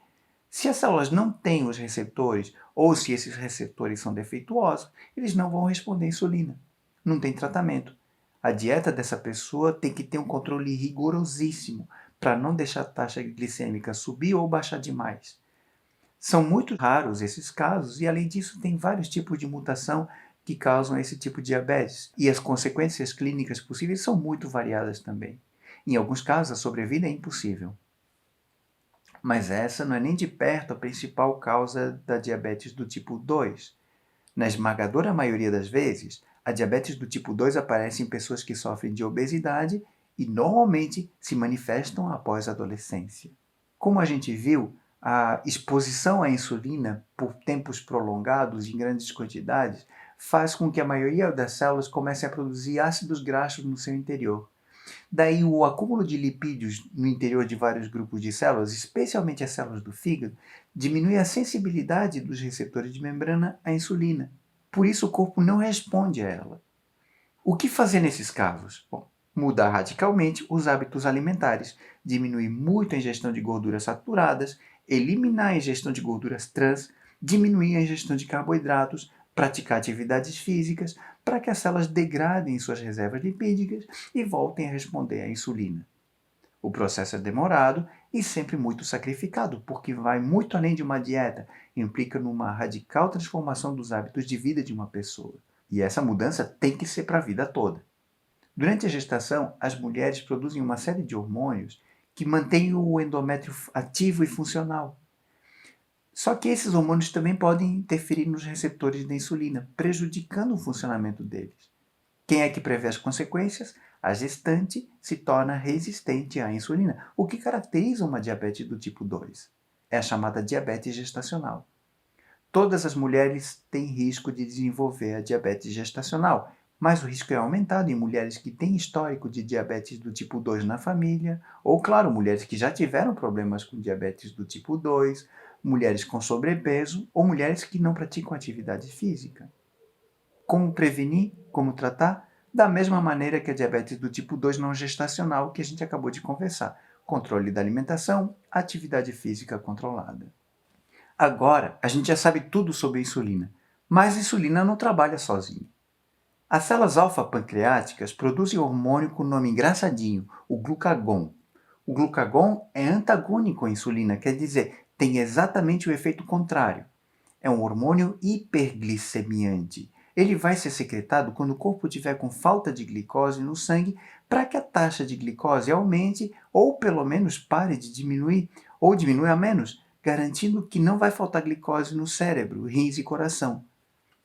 Se as células não têm os receptores, ou se esses receptores são defeituosos, eles não vão responder à insulina. Não tem tratamento. A dieta dessa pessoa tem que ter um controle rigorosíssimo para não deixar a taxa glicêmica subir ou baixar demais. São muito raros esses casos e, além disso, tem vários tipos de mutação que causam esse tipo de diabetes, e as consequências clínicas possíveis são muito variadas também. Em alguns casos, a sobrevida é impossível. Mas essa não é nem de perto a principal causa da diabetes do tipo 2. Na esmagadora maioria das vezes, a diabetes do tipo 2 aparece em pessoas que sofrem de obesidade e normalmente se manifestam após a adolescência. Como a gente viu, a exposição à insulina por tempos prolongados em grandes quantidades faz com que a maioria das células comecem a produzir ácidos graxos no seu interior. Daí o acúmulo de lipídios no interior de vários grupos de células, especialmente as células do fígado, diminui a sensibilidade dos receptores de membrana à insulina. Por isso o corpo não responde a ela. O que fazer nesses casos? Bom, mudar radicalmente os hábitos alimentares, diminuir muito a ingestão de gorduras saturadas, eliminar a ingestão de gorduras trans, diminuir a ingestão de carboidratos, praticar atividades físicas para que as células degradem suas reservas lipídicas e voltem a responder à insulina. O processo é demorado e sempre muito sacrificado, porque vai muito além de uma dieta, implica numa radical transformação dos hábitos de vida de uma pessoa. E essa mudança tem que ser para a vida toda. Durante a gestação, as mulheres produzem uma série de hormônios que mantêm o endométrio ativo e funcional. Só que esses hormônios também podem interferir nos receptores da insulina, prejudicando o funcionamento deles. Quem é que prevê as consequências? A gestante se torna resistente à insulina, o que caracteriza uma diabetes do tipo 2. É a chamada diabetes gestacional. Todas as mulheres têm risco de desenvolver a diabetes gestacional, mas o risco é aumentado em mulheres que têm histórico de diabetes do tipo 2 na família, ou, claro, mulheres que já tiveram problemas com diabetes do tipo 2, mulheres com sobrepeso ou mulheres que não praticam atividade física. Como prevenir? Como tratar? Da mesma maneira que a diabetes do tipo 2 não gestacional que a gente acabou de conversar. Controle da alimentação, atividade física controlada. Agora, a gente já sabe tudo sobre a insulina, mas a insulina não trabalha sozinha. As células alfa-pancreáticas produzem hormônio com o nome engraçadinho, o glucagon. O glucagon é antagônico à insulina, quer dizer, tem exatamente o efeito contrário. É um hormônio hiperglicemiante. Ele vai ser secretado quando o corpo tiver com falta de glicose no sangue para que a taxa de glicose aumente ou pelo menos pare de diminuir ou diminua menos, garantindo que não vai faltar glicose no cérebro, rins e coração.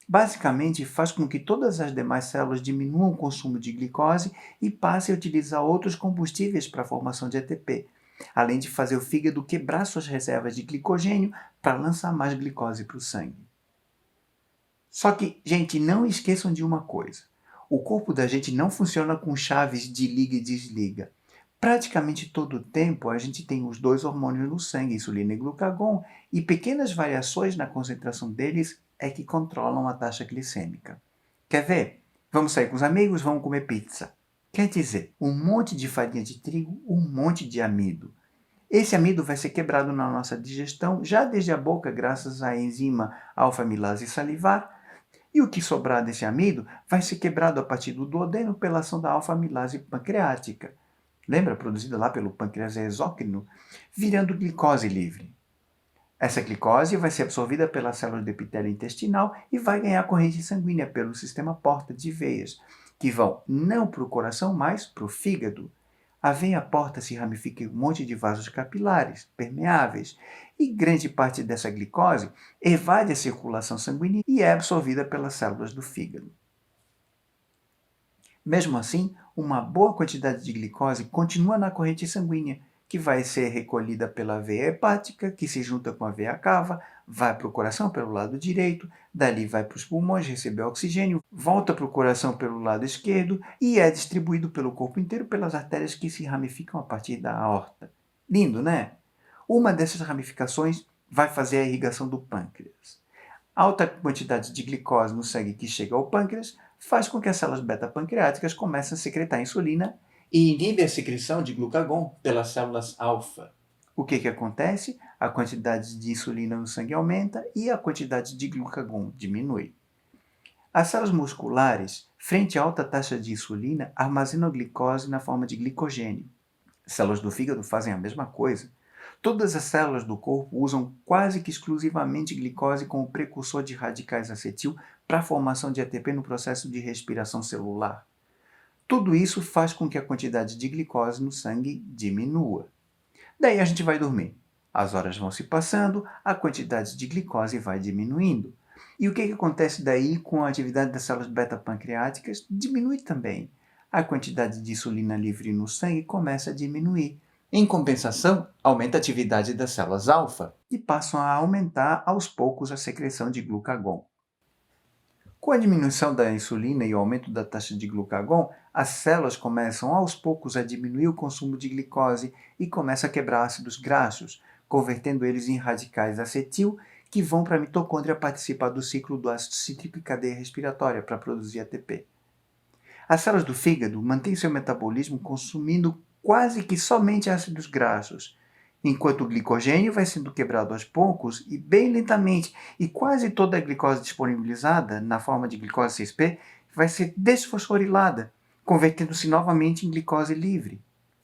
Basicamente, faz com que todas as demais células diminuam o consumo de glicose e passem a utilizar outros combustíveis para a formação de ATP, além de fazer o fígado quebrar suas reservas de glicogênio para lançar mais glicose para o sangue. Só que, gente, não esqueçam de uma coisa. O corpo da gente não funciona com chaves de liga e desliga. Praticamente todo o tempo a gente tem os dois hormônios no sangue, insulina e glucagon, e pequenas variações na concentração deles é que controlam a taxa glicêmica. Quer ver? Vamos sair com os amigos, vamos comer pizza. Quer dizer, um monte de farinha de trigo, um monte de amido. Esse amido vai ser quebrado na nossa digestão já desde a boca graças à enzima alfa-amilase salivar, e o que sobrar desse amido vai ser quebrado a partir do duodeno pela ação da alfa-amilase pancreática. Lembra? Produzida lá pelo pâncreas exócrino, virando glicose livre. Essa glicose vai ser absorvida pelas células do epitélio intestinal e vai ganhar corrente sanguínea pelo sistema porta de veias, que vão não para o coração, mas para o fígado. A veia porta se ramifica em um monte de vasos capilares, permeáveis, e grande parte dessa glicose evade a circulação sanguínea e é absorvida pelas células do fígado. Mesmo assim, uma boa quantidade de glicose continua na corrente sanguínea, que vai ser recolhida pela veia hepática, que se junta com a veia cava, vai para o coração pelo lado direito, dali vai para os pulmões receber oxigênio, volta para o coração pelo lado esquerdo e é distribuído pelo corpo inteiro pelas artérias que se ramificam a partir da aorta. Lindo, né? Uma dessas ramificações vai fazer a irrigação do pâncreas. Alta quantidade de glicose no sangue que chega ao pâncreas faz com que as células beta-pancreáticas comecem a secretar insulina e inibe a secreção de glucagon pelas células alfa. O que acontece? A quantidade de insulina no sangue aumenta e a quantidade de glucagon diminui. As células musculares, frente à alta taxa de insulina, armazenam glicose na forma de glicogênio. Células do fígado fazem a mesma coisa. Todas as células do corpo usam quase que exclusivamente glicose como precursor de radicais acetil para a formação de ATP no processo de respiração celular. Tudo isso faz com que a quantidade de glicose no sangue diminua. Daí a gente vai dormir. As horas vão se passando, a quantidade de glicose vai diminuindo. E o que acontece daí com a atividade das células beta-pancreáticas? Diminui também. A quantidade de insulina livre no sangue começa a diminuir. Em compensação, aumenta a atividade das células alfa e passam a aumentar aos poucos a secreção de glucagon. Com a diminuição da insulina e o aumento da taxa de glucagon, as células começam aos poucos a diminuir o consumo de glicose e começam a quebrar ácidos graxos, convertendo eles em radicais acetil que vão para a mitocôndria participar do ciclo do ácido cítrico e cadeia respiratória para produzir ATP. As células do fígado mantêm seu metabolismo consumindo quase que somente ácidos graxos, enquanto o glicogênio vai sendo quebrado aos poucos e bem lentamente, e quase toda a glicose disponibilizada, na forma de glicose 6P, vai ser desfosforilada, convertendo-se novamente em glicose livre.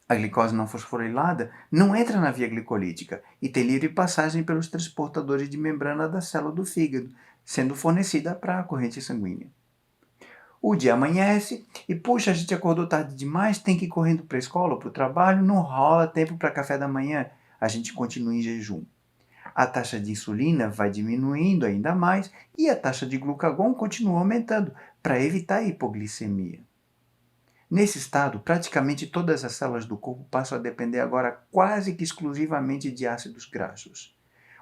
A glicose não fosforilada não entra na via glicolítica e tem livre passagem pelos transportadores de membrana da célula do fígado, sendo fornecida para a corrente sanguínea. O dia amanhece e, puxa, a gente acordou tarde demais, tem que ir correndo para a escola ou para o trabalho, não rola tempo para café da manhã, a gente continua em jejum. A taxa de insulina vai diminuindo ainda mais e a taxa de glucagon continua aumentando para evitar a hipoglicemia. Nesse estado, praticamente todas as células do corpo passam a depender agora quase que exclusivamente de ácidos graxos.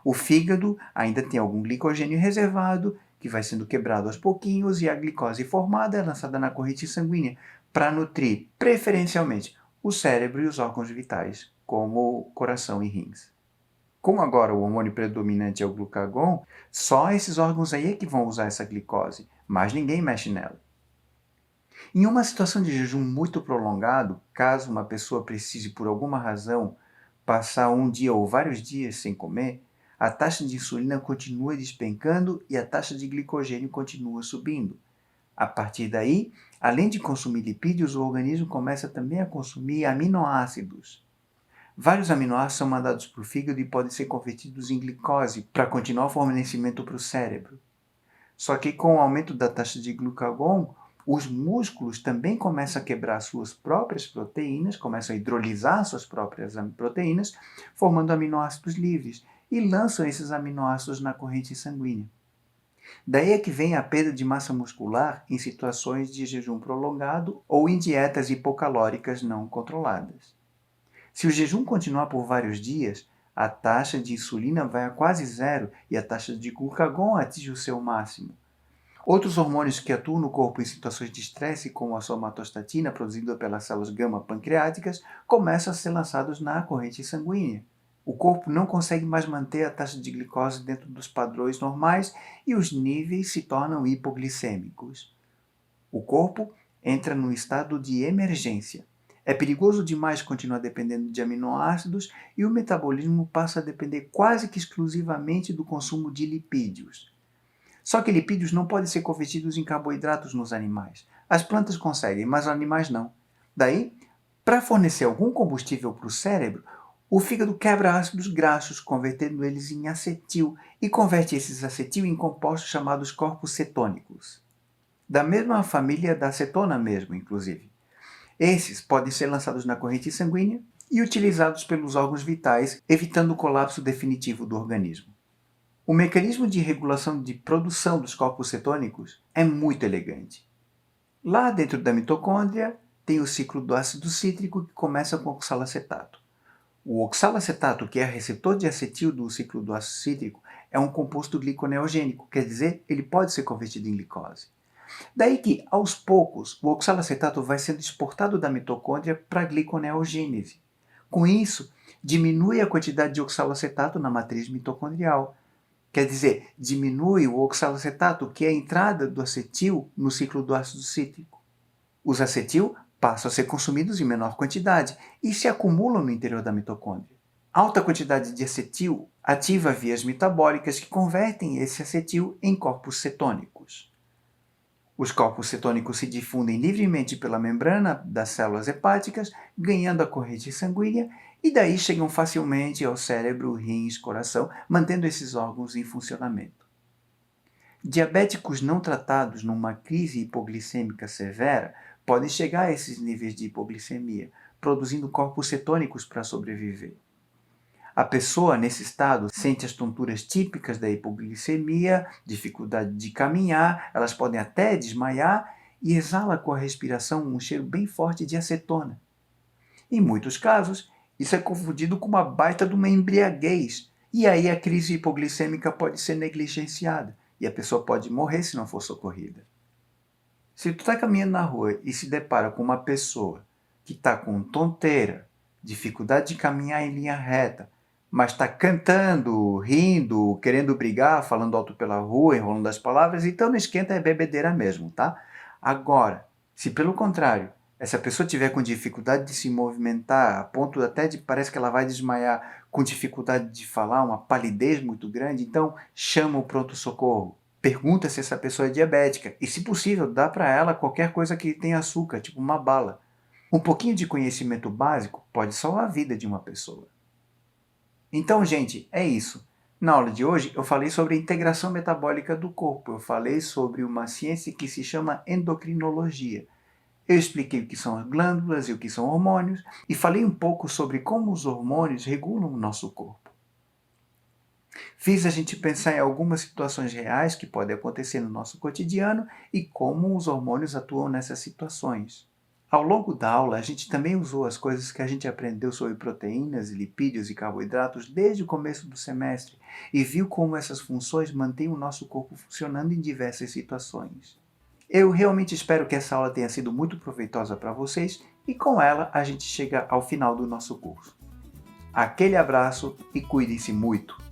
O fígado ainda tem algum glicogênio reservado, que vai sendo quebrado aos pouquinhos, e a glicose formada é lançada na corrente sanguínea para nutrir, preferencialmente, o cérebro e os órgãos vitais, como coração e rins. Como agora o hormônio predominante é o glucagon, só esses órgãos aí é que vão usar essa glicose, mas ninguém mexe nela. Em uma situação de jejum muito prolongado, caso uma pessoa precise por alguma razão passar um dia ou vários dias sem comer, a taxa de insulina continua despencando e a taxa de glicogênio continua subindo. A partir daí, além de consumir lipídios, o organismo começa também a consumir aminoácidos. Vários aminoácidos são mandados para o fígado e podem ser convertidos em glicose para continuar o fornecimento para o cérebro. Só que com o aumento da taxa de glucagon, os músculos também começam a quebrar suas próprias proteínas, começam a hidrolisar suas próprias proteínas, formando aminoácidos livres, e lançam esses aminoácidos na corrente sanguínea. Daí é que vem a perda de massa muscular em situações de jejum prolongado ou em dietas hipocalóricas não controladas. Se o jejum continuar por vários dias, a taxa de insulina vai a quase zero e a taxa de glucagon atinge o seu máximo. Outros hormônios que atuam no corpo em situações de estresse, como a somatostatina, produzida pelas células gama pancreáticas, começam a ser lançados na corrente sanguínea. O corpo não consegue mais manter a taxa de glicose dentro dos padrões normais e os níveis se tornam hipoglicêmicos. O corpo entra num estado de emergência. É perigoso demais continuar dependendo de aminoácidos e o metabolismo passa a depender quase que exclusivamente do consumo de lipídios. Só que lipídios não podem ser convertidos em carboidratos nos animais. As plantas conseguem, mas os animais não. Daí, para fornecer algum combustível para o cérebro, o fígado quebra ácidos graxos, convertendo eles em acetil, e converte esses acetil em compostos chamados corpos cetônicos. Da mesma família da acetona mesmo, inclusive. Esses podem ser lançados na corrente sanguínea e utilizados pelos órgãos vitais, evitando o colapso definitivo do organismo. O mecanismo de regulação de produção dos corpos cetônicos é muito elegante. Lá dentro da mitocôndria tem o ciclo do ácido cítrico que começa com o oxalacetato. O oxalacetato, que é receptor de acetil do ciclo do ácido cítrico, é um composto gliconeogênico, quer dizer, ele pode ser convertido em glicose. Daí que, aos poucos, o oxalacetato vai sendo exportado da mitocôndria para a gliconeogênese. Com isso, diminui a quantidade de oxalacetato na matriz mitocondrial. Quer dizer, diminui o oxalacetato, que é a entrada do acetil no ciclo do ácido cítrico. Os acetil passam a ser consumidos em menor quantidade e se acumulam no interior da mitocôndria. Alta quantidade de acetil ativa vias metabólicas que convertem esse acetil em corpos cetônicos. Os corpos cetônicos se difundem livremente pela membrana das células hepáticas, ganhando a corrente sanguínea, e daí chegam facilmente ao cérebro, rins, coração, mantendo esses órgãos em funcionamento. Diabéticos não tratados numa crise hipoglicêmica severa podem chegar a esses níveis de hipoglicemia, produzindo corpos cetônicos para sobreviver. A pessoa, nesse estado, sente as tonturas típicas da hipoglicemia, dificuldade de caminhar, elas podem até desmaiar e exala com a respiração um cheiro bem forte de acetona. Em muitos casos, isso é confundido com uma baita de uma embriaguez, e aí a crise hipoglicêmica pode ser negligenciada, e a pessoa pode morrer se não for socorrida. Se tu está caminhando na rua e se depara com uma pessoa que está com tonteira, dificuldade de caminhar em linha reta, mas está cantando, rindo, querendo brigar, falando alto pela rua, enrolando as palavras, então não esquenta, é bebedeira mesmo, tá? Agora, se pelo contrário, essa pessoa tiver com dificuldade de se movimentar, a ponto até de parece que ela vai desmaiar, com dificuldade de falar, uma palidez muito grande, então chama o pronto-socorro. Pergunta se essa pessoa é diabética e, se possível, dá para ela qualquer coisa que tenha açúcar, tipo uma bala. Um pouquinho de conhecimento básico pode salvar a vida de uma pessoa. Então, gente, é isso. Na aula de hoje eu falei sobre a integração metabólica do corpo, eu falei sobre uma ciência que se chama endocrinologia. Eu expliquei o que são as glândulas e o que são hormônios e falei um pouco sobre como os hormônios regulam o nosso corpo. Fiz a gente pensar em algumas situações reais que podem acontecer no nosso cotidiano e como os hormônios atuam nessas situações. Ao longo da aula, a gente também usou as coisas que a gente aprendeu sobre proteínas, lipídios e carboidratos desde o começo do semestre e viu como essas funções mantêm o nosso corpo funcionando em diversas situações. Eu realmente espero que essa aula tenha sido muito proveitosa para vocês e com ela a gente chega ao final do nosso curso. Aquele abraço e cuidem-se muito!